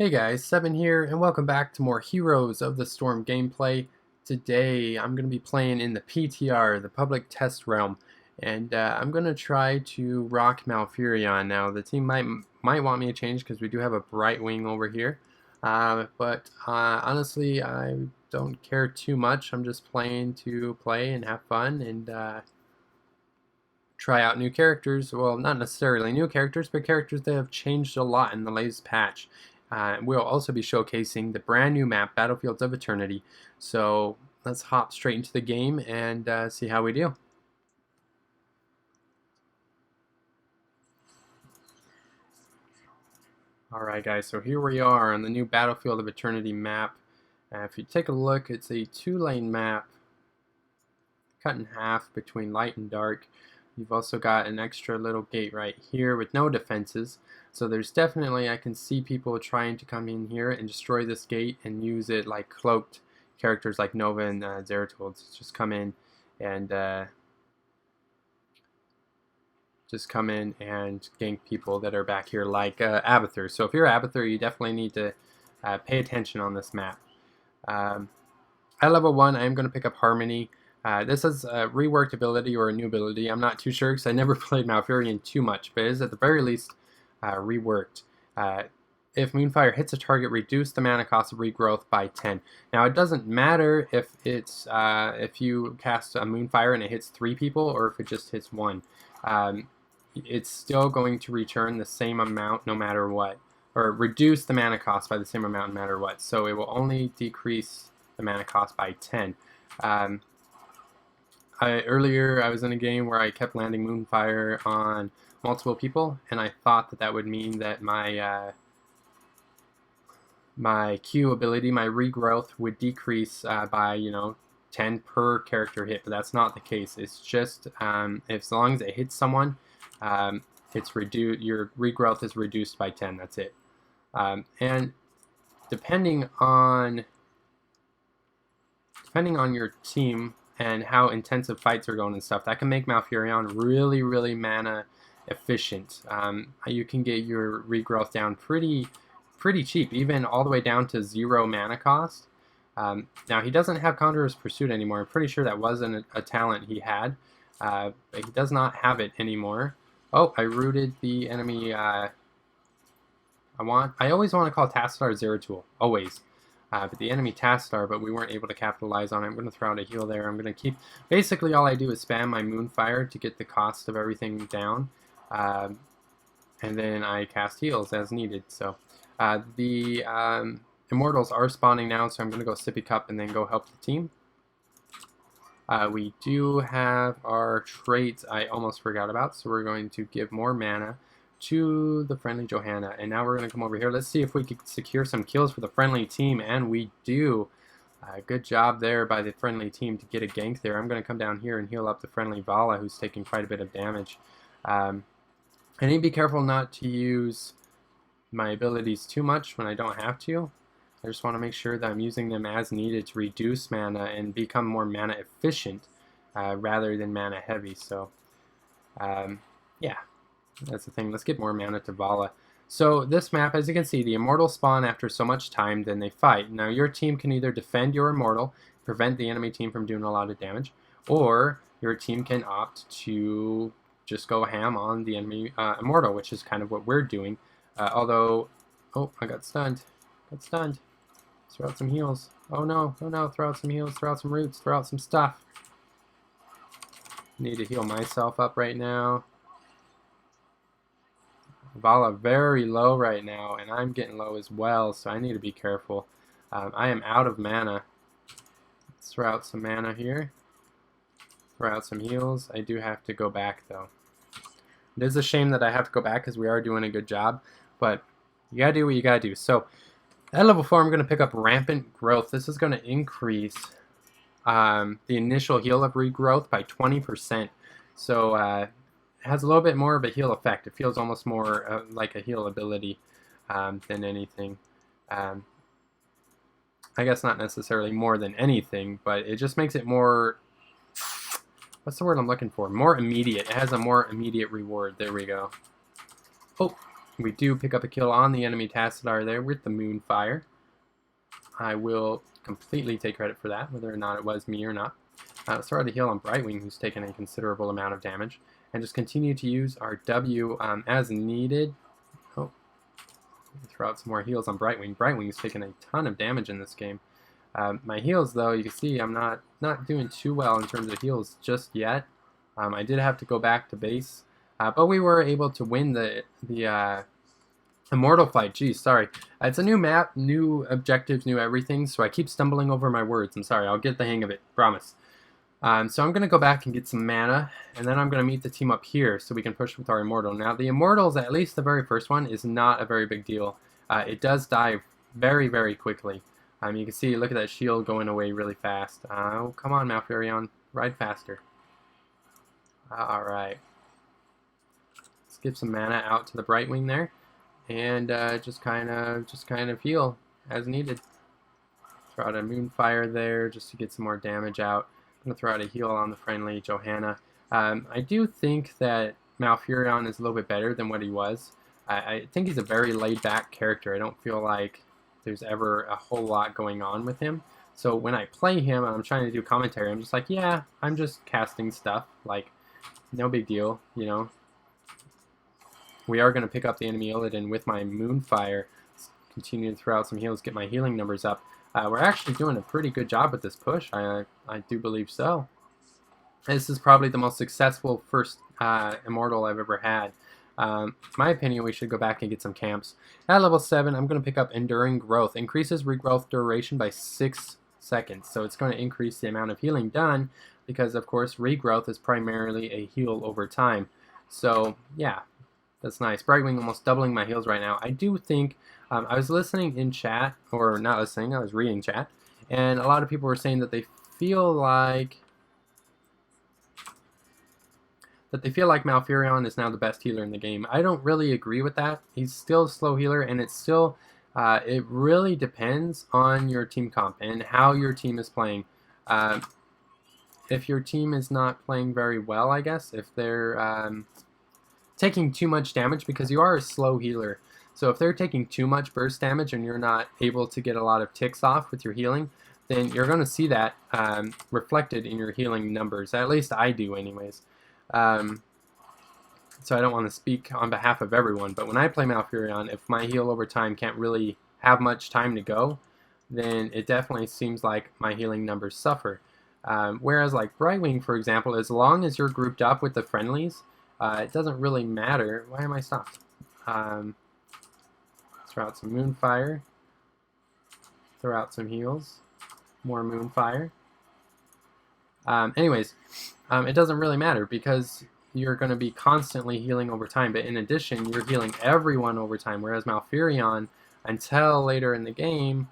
Hey guys, Seven here, and welcome back to more Heroes of the Storm gameplay. Today I'm going to be playing in the PTR, the Public Test Realm, and I'm going to try to rock Malfurion. Now the team might want me to change because we do have a Bright Wing over here, but honestly I don't care too much. I'm just playing to play and have fun and try out new characters. Well, not necessarily new characters, but characters that have changed a lot in the latest patch. We'll also be showcasing the brand new map, Battlefields of Eternity. So let's hop straight into the game and see how we do. Alright guys, so here we are on the new Battlefield of Eternity map. If you take a look, it's a two-lane map cut in half between light and dark. You've also got an extra little gate right here with no defenses. So there's definitely, I can see people trying to come in here and destroy this gate and use it like cloaked characters like Nova and Zeratul. Just come in and gank people that are back here like Abathur. So if you're Abathur, you definitely need to pay attention on this map. At level 1, I am going to pick up Harmony. This is a reworked ability or a new ability. I'm not too sure because I never played Malfurion too much, but it is at the very least reworked. If Moonfire hits a target, reduce the mana cost of regrowth by 10. Now it doesn't matter if it's if you cast a Moonfire and it hits 3 people or if it just hits 1. It's still going to return the same amount no matter what, or reduce the mana cost by the same amount no matter what. So it will only decrease the mana cost by 10. Earlier I was in a game where I kept landing Moonfire on multiple people, and I thought that that would mean that my my Q ability, my regrowth, would decrease by 10 per character hit, but that's not the case. It's just as long as it hits someone, it's reduced. Your regrowth is reduced by 10. That's it. And depending on your team and how intensive fights are going and stuff, that can make Malfurion really mana efficient. You can get your regrowth down pretty cheap, even all the way down to 0 mana cost. Now he doesn't have Conjurer's Pursuit anymore. I'm pretty sure that wasn't a talent he had, but he does not have it anymore. Oh, I rooted the enemy. I always want to call Tastar Zeratul, always. But the enemy Tastar, but we weren't able to capitalize on it. I'm going to throw out a heal there. I'm going to keep... Basically, all I do is spam my Moonfire to get the cost of everything down. And then I cast heals as needed. So the Immortals are spawning now, so I'm going to go Sippy Cup and then go help the team. We do have our traits I almost forgot about, so we're going to give more mana to the friendly Johanna. And now we're going to come over here. Let's see if we can secure some kills for the friendly team, and we do. Good job there by the friendly team to get a gank there. I'm going to come down here and heal up the friendly Vala, who's taking quite a bit of damage. I need to be careful not to use my abilities too much when I don't have to. I just want to make sure that I'm using them as needed to reduce mana and become more mana efficient rather than mana heavy. So, yeah. That's the thing. Let's get more mana to Vala. So this map, as you can see, the Immortals spawn after so much time, then they fight. Now your team can either defend your Immortal, prevent the enemy team from doing a lot of damage, or your team can opt to just go ham on the enemy Immortal, which is kind of what we're doing. Although, oh, I got stunned. Got stunned. Let's throw out some heals. Oh no, throw out some heals, throw out some roots, throw out some stuff. Need to heal myself up right now. Vala very low right now, and I'm getting low as well, so I need to be careful. I am out of mana. Let's throw out some mana here. Throw out some heals. I do have to go back, though. It is a shame that I have to go back because we are doing a good job, but you gotta do what you gotta do. So, at level 4, I'm going to pick up Rampant Growth. This is going to increase the initial heal of regrowth by 20%. So, it has a little bit more of a heal effect. It feels almost more like a heal ability than anything. I guess not necessarily more than anything, but it just makes it more... What's the word I'm looking for? More immediate. It has a more immediate reward. There we go. Oh, We do pick up a kill on the enemy Tassadar there with the Moonfire. I will completely take credit for that, whether or not it was me or not. Let's throw out a heal on Brightwing, who's taken a considerable amount of damage, and just continue to use our W as needed. Oh, throw out some more heals on Brightwing. Brightwing's taken a ton of damage in this game. My heals, though, you can see I'm not doing too well in terms of heals just yet. I did have to go back to base, but we were able to win the Immortal fight. Geez, sorry. It's a new map, new objectives, new everything, so I keep stumbling over my words. I'm sorry. I'll get the hang of it. Promise. So I'm going to go back and get some mana, and then I'm going to meet the team up here so we can push with our Immortal. Now, the Immortals, at least the very first one, is not a very big deal. It does die very, very quickly. You can see, look at that shield going away really fast. Oh, come on, Malfurion. Ride faster. Alright. Let's give some mana out to the Brightwing there. And just kind of heal as needed. Throw out a Moonfire there just to get some more damage out. I'm going to throw out a heal on the friendly Johanna. I do think that Malfurion is a little bit better than what he was. I think he's a very laid-back character. I don't feel like there's ever a whole lot going on with him. So when I play him and I'm trying to do commentary, I'm just like, yeah, I'm just casting stuff. Like, no big deal, you know. We are going to pick up the enemy Illidan with my Moonfire. Continue to throw out some heals, get my healing numbers up. We're actually doing a pretty good job with this push. I do believe so. This is probably the most successful first Immortal I've ever had. In my opinion, we should go back and get some camps. At level 7, I'm going to pick up Enduring Growth. Increases regrowth duration by 6 seconds. So it's going to increase the amount of healing done because, of course, regrowth is primarily a heal over time. So, yeah. That's nice. Brightwing almost doubling my heals right now. I do think, I was listening in chat, or not listening, I was reading chat, and a lot of people were saying that they feel like Malfurion is now the best healer in the game. I don't really agree with that. He's still a slow healer, and it's still, it really depends on your team comp and how your team is playing. If your team is not playing very well, I guess, if they're taking too much damage, because you are a slow healer. So if they're taking too much burst damage and you're not able to get a lot of ticks off with your healing, then you're going to see that reflected in your healing numbers. At least I do anyways. So I don't want to speak on behalf of everyone, but when I play Malfurion, if my heal over time can't really have much time to go, then it definitely seems like my healing numbers suffer. Whereas like Brightwing, for example, as long as you're grouped up with the friendlies, it doesn't really matter. Why am I stopped? Throw out some Moonfire. Throw out some heals. More Moonfire. Anyways, it doesn't really matter because you're going to be constantly healing over time. But in addition, you're healing everyone over time. Whereas Malfurion, until later in the game,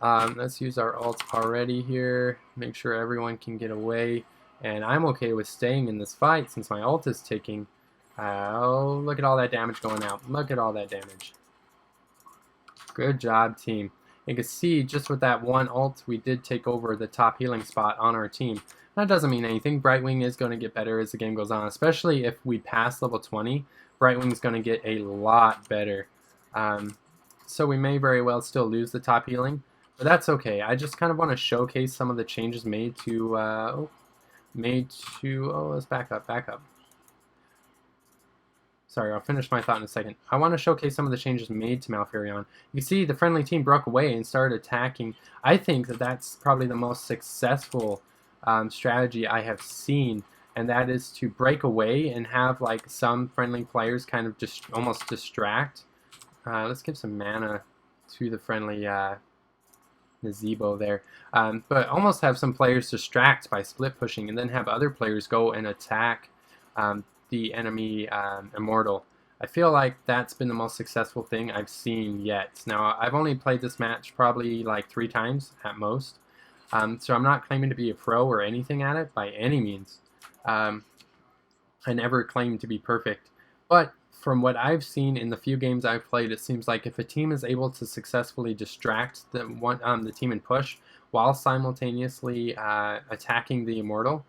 let's use our ult already here. Make sure everyone can get away. And I'm okay with staying in this fight since my ult is ticking. Oh, look at all that damage going out. Look at all that damage. Good job, team. You can see just with that one ult, we did take over the top healing spot on our team. That doesn't mean anything. Brightwing is going to get better as the game goes on, especially if we pass level 20. Brightwing is going to get a lot better. So we may very well still lose the top healing, but that's okay. I just kind of want to showcase some of the changes made to... oh, let's back up. Sorry, I'll finish my thought in a second. I want to showcase some of the changes made to Malfurion. You see the friendly team broke away and started attacking. I think that that's probably the most successful strategy I have seen, and that is to break away and have like some friendly players kind of just almost distract. Let's give some mana to the friendly Nazebo there. But almost have some players distract by split pushing and then have other players go and attack the enemy Immortal. I feel like that's been the most successful thing I've seen yet. Now, I've only played this match probably like 3 times at most, so I'm not claiming to be a pro or anything at it by any means. I never claimed to be perfect, but from what I've seen in the few games I've played, it seems like if a team is able to successfully distract the team and push while simultaneously attacking the Immortal,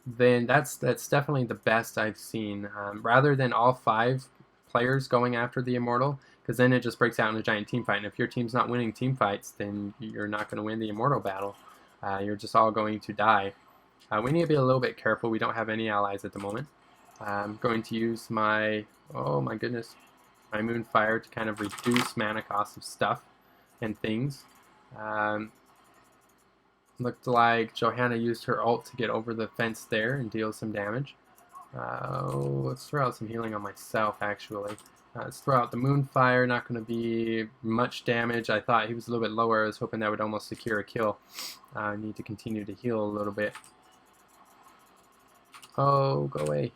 then that's definitely the best I've seen. Rather than all 5 players going after the Immortal, because then it just breaks out in a giant team fight. And if your team's not winning team fights, then you're not going to win the Immortal battle. You're just all going to die. We need to be a little bit careful. We don't have any allies at the moment. I'm going to use my, oh my goodness, my Moonfire to kind of reduce mana cost of stuff and things. Looked like Johanna used her ult to get over the fence there and deal some damage. Let's throw out some healing on myself, actually. Let's throw out the Moonfire. Not going to be much damage. I thought he was a little bit lower. I was hoping that would almost secure a kill. I need to continue to heal a little bit. Oh, go away.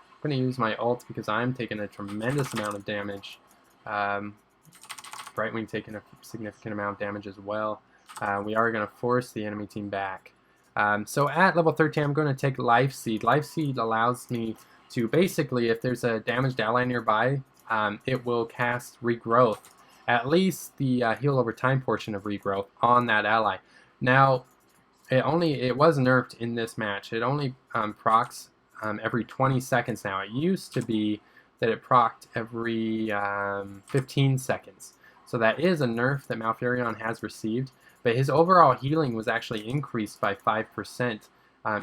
I'm going to use my ult because I'm taking a tremendous amount of damage. Brightwing taking a significant amount of damage as well. We are going to force the enemy team back. So at level 13, I'm going to take Life Seed. Life Seed allows me to basically, if there's a damaged ally nearby, it will cast Regrowth, at least the heal over time portion of Regrowth on that ally. Now, it was nerfed in this match. It only procs every 20 seconds now. It used to be that it procced every 15 seconds. So that is a nerf that Malfurion has received. But his overall healing was actually increased by 5%,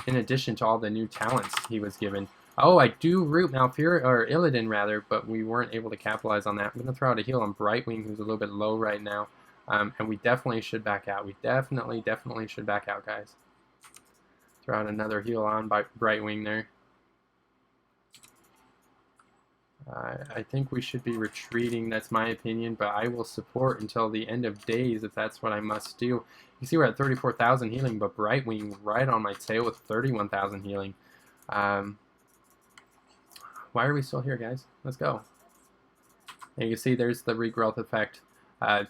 in addition to all the new talents he was given. Oh, I do root Malfurion, or Illidan rather, but we weren't able to capitalize on that. I'm going to throw out a heal on Brightwing, who's a little bit low right now. And we definitely should back out. We definitely should back out, guys. Throw out another heal on by Brightwing there. I think we should be retreating, that's my opinion, but I will support until the end of days if that's what I must do. You can see we're at 34,000 healing, but Brightwing right on my tail with 31,000 healing. Why are we still here, guys? Let's go. And you can see there's the regrowth effect.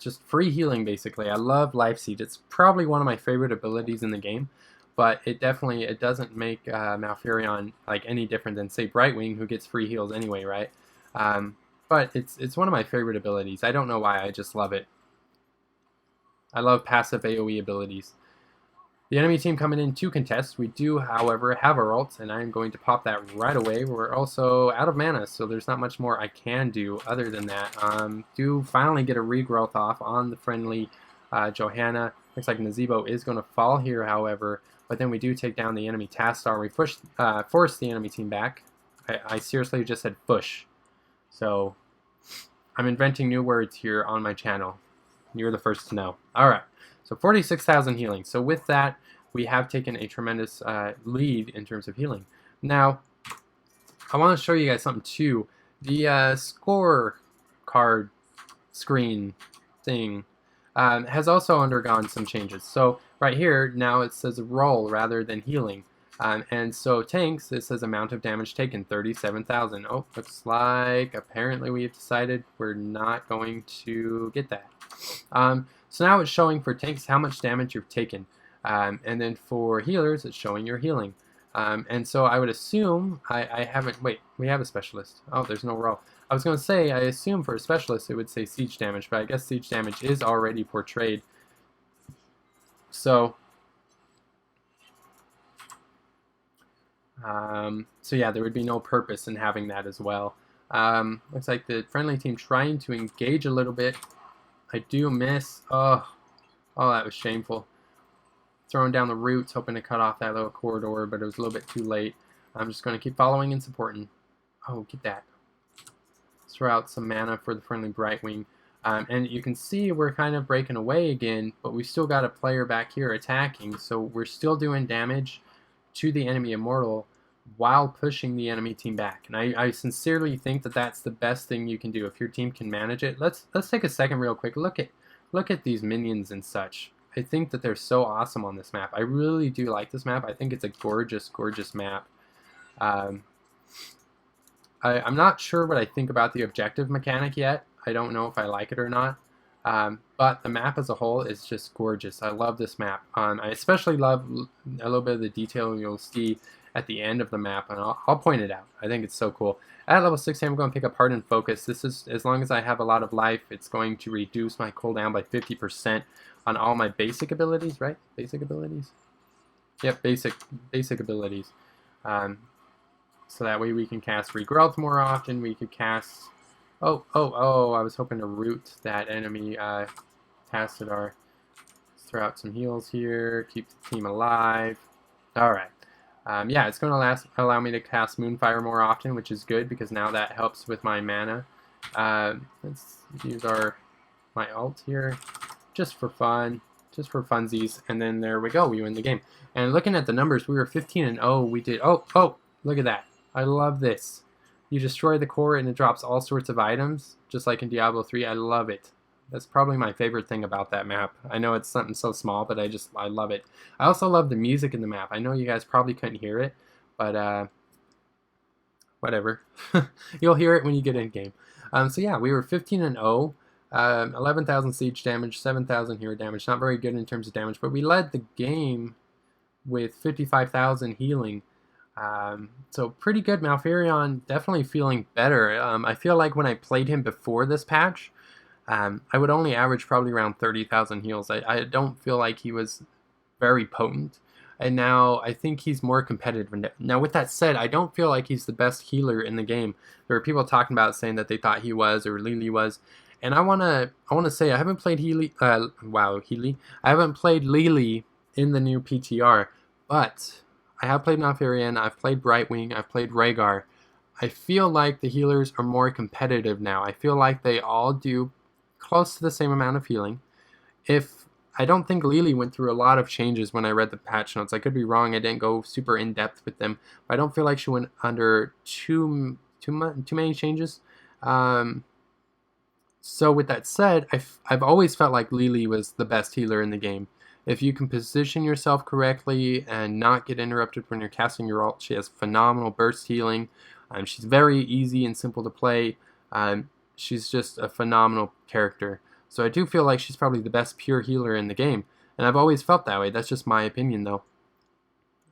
Just free healing, basically. I love Life Seed. It's probably one of my favorite abilities in the game, but it doesn't make Malfurion like any different than, say, Brightwing, who gets free heals anyway, right? But it's one of my favorite abilities. I don't know why, I just love it. I love passive AoE abilities. The enemy team coming in to contest. We do, however, have our ults, and I'm going to pop that right away. We're also out of mana, so there's not much more I can do other than that. Do finally get a regrowth off on the friendly Johanna. Looks like Nazebo is going to fall here, however, but then we do take down the enemy Tastar. We force the enemy team back. I seriously just said push. So I'm inventing new words here on my channel. You're the first to know. Alright, so 46,000 healing. So with that, we have taken a tremendous lead in terms of healing. Now, I want to show you guys something too. The score card screen thing has also undergone some changes. So right here, now it says roll rather than healing. And so tanks, it says amount of damage taken, 37,000. Oh, looks like apparently we've decided we're not going to get that. So now it's showing for tanks how much damage you've taken. And then for healers, it's showing your healing. And so I would assume, I haven't, wait, we have a specialist. Oh, there's no roll. I was going to say, I assume for a specialist it would say siege damage, but I guess siege damage is already portrayed. So yeah, there would be no purpose in having that as well. Looks like the friendly team trying to engage a little bit. I do miss. Oh, that was shameful. Throwing down the roots, hoping to cut off that little corridor, but it was a little bit too late. I'm just going to keep following and supporting. Oh, get that. Let's throw out some mana for the friendly Brightwing. And you can see we're kind of breaking away again, but we still got a player back here attacking, so we're still doing damage to the enemy Immortal while pushing the enemy team back. And I sincerely think that that's the best thing you can do if your team can manage it. Let's take a second real quick. Look at these minions and such. I think that they're so awesome on this map. I really do like this map. I think it's a gorgeous, gorgeous map. I'm not sure what I think about the objective mechanic yet. I don't know if I like it or not. But the map as a whole is just gorgeous. I love this map. I especially love a little bit of the detail you'll see at the end of the map, and I'll point it out. I think it's so cool. At level 16, I'm going to pick up Hardened Focus. This is, as long as I have a lot of life, it's going to reduce my cooldown by 50% on all my basic abilities, right? Basic abilities? Yep, basic abilities. So that way we can cast Regrowth more often. We could cast Oh, I was hoping to root that enemy Tassadar. Let's throw out some heals here, keep the team alive. Alright. Yeah, it's going to allow me to cast Moonfire more often, which is good because now that helps with my mana. Let's use my ult here just for fun, just for funsies, and then there we go, we win the game. And looking at the numbers, we were 15-0. We did, oh, look at that. I love this. You destroy the core and it drops all sorts of items, just like in Diablo 3. I love it. That's probably my favorite thing about that map. I know it's something so small, but I love it. I also love the music in the map. I know you guys probably couldn't hear it, but whatever. You'll hear it when you get in game. So yeah, we were 15-0. 11,000 siege damage, 7,000 hero damage. Not very good in terms of damage, but we led the game with 55,000 healing. So pretty good. Malfurion definitely feeling better. I feel like when I played him before this patch, I would only average probably around 30,000 heals. I don't feel like he was very potent. And now I think he's more competitive. Now with that said, I don't feel like he's the best healer in the game. There were people talking about saying that they thought he was or Lily was. And I wanna say I haven't played Healy. I haven't played Lily in the new PTR, but I have played Malfurion, I've played Brightwing, I've played Rhaegar. I feel like the healers are more competitive now. I feel like they all do close to the same amount of healing. I don't think Lily went through a lot of changes when I read the patch notes. I could be wrong. I didn't go super in depth with them, but I don't feel like she went under too many changes. So with that said, I've always felt like Lily was the best healer in the game. If you can position yourself correctly and not get interrupted when you're casting your ult, she has phenomenal burst healing. She's very easy and simple to play. She's just a phenomenal character. So I do feel like she's probably the best pure healer in the game. And I've always felt that way. That's just my opinion though.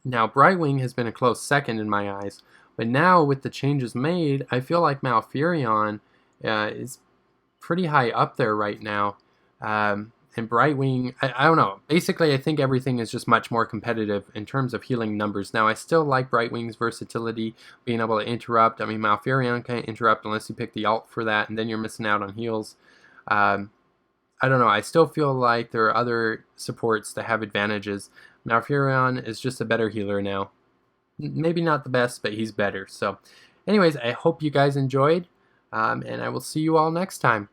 Now Brightwing has been a close second in my eyes. But now with the changes made, I feel like Malfurion is pretty high up there right now. And Brightwing, I don't know. Basically, I think everything is just much more competitive in terms of healing numbers. Now, I still like Brightwing's versatility, being able to interrupt. I mean, Malfurion can't interrupt unless you pick the ult for that, and then you're missing out on heals. I don't know. I still feel like there are other supports that have advantages. Malfurion is just a better healer now. Maybe not the best, but he's better. So, anyways, I hope you guys enjoyed, and I will see you all next time.